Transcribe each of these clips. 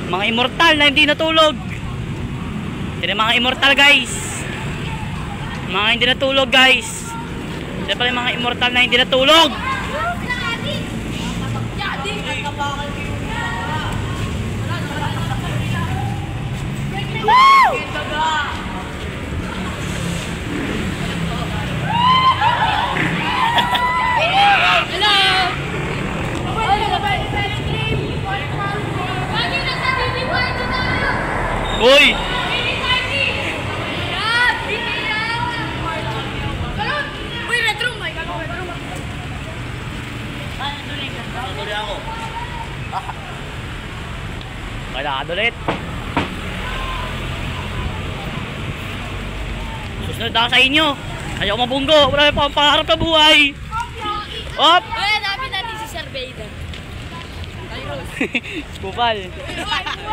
Mga immortal na hindi natulog. Sila mga immortal guys. Mga hindi natulog guys. Sila pala yung mga immortal na hindi natulog. Woo! Uy! Uy, retro! May gano'n, retro! Tuloy ako. Kailangan ulit. Susunod ako sa inyo. Ayaw mabunggo. Wala na pang pangarap na buhay. Op! Uy, hanapin natin si Sir Vader. Kupal.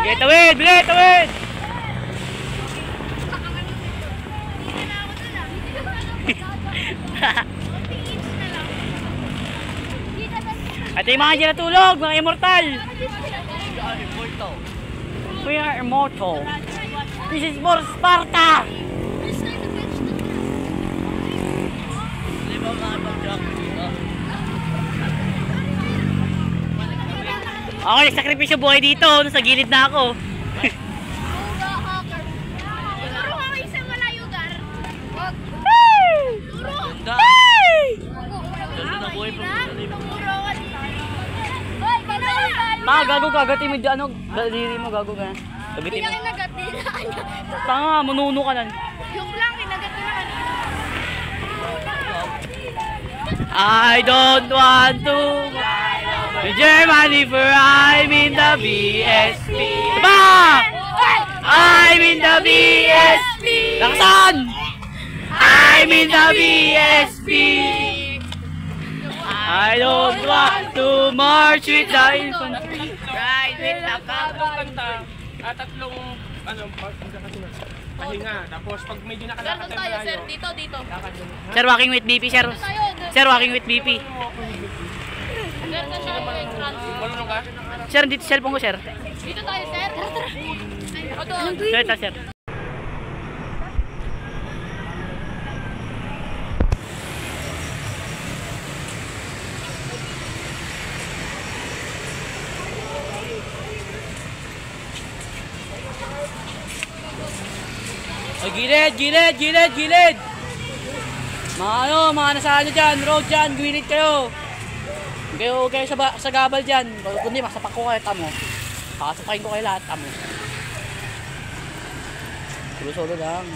Get away! Bilit! Away! At yung mga dyan natulog, mga immortal. We are immortal. This is for Sparta. Ako nagsakripisyo buhay dito. Nasa gilid na ako. Gago kagatin mo dyan, ano, daliri mo, gago ka. Gabitin mo. Kinagat nila. Tanga, manuno ka nan. Yung lang, kinagat nila kanina. I don't want to to Germany for I'm in the BSP. Diba? I'm in the BSP. Lakasan! I'm in the BSP. I don't want to march with the infantry. Ride with the cavalry. Tatlong pahinga. Tapos pag medyo nakalakad Sir, tayo, sir. Dito, dito. Sir, walking with BP, sir. Sir, walking with BP. Sir, na siya yung entrance. Marunong ka? Sir, dito cellphone ko, sir. Dito tayo, sir. O, doon. Sir, ito, sir. Oh, gilid, gilid, gilid, gilid. Mga ano, mga nasa ano dyan, road dyan, gilid kayo. Kayo sa gabal dyan. Kundi masapak ko kayo, tamo. Pakasapakin ko kayo lahat, tamo. Solo-solo lang.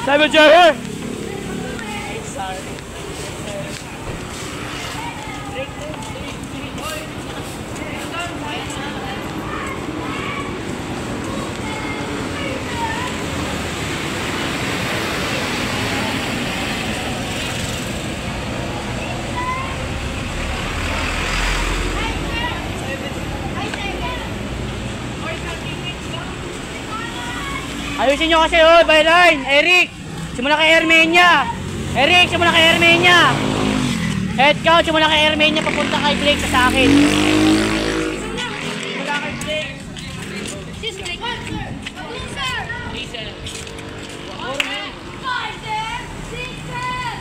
Simon Jerry! Ayusin nyo kasi, oh, byline! Eric! Simula kay Hermenia! Eric, simula kay Hermenia! Head count, simula kay Hermenia, papunta kay Blake sa akin. Simula kay Blake. This Blake. Sir! Diesel. 5, 6, 7!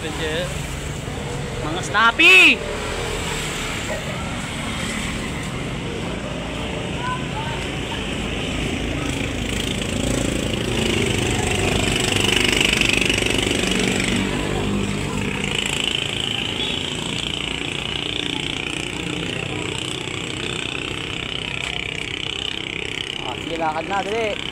Avenger. Mga snappy! Sige, lakad na, dali.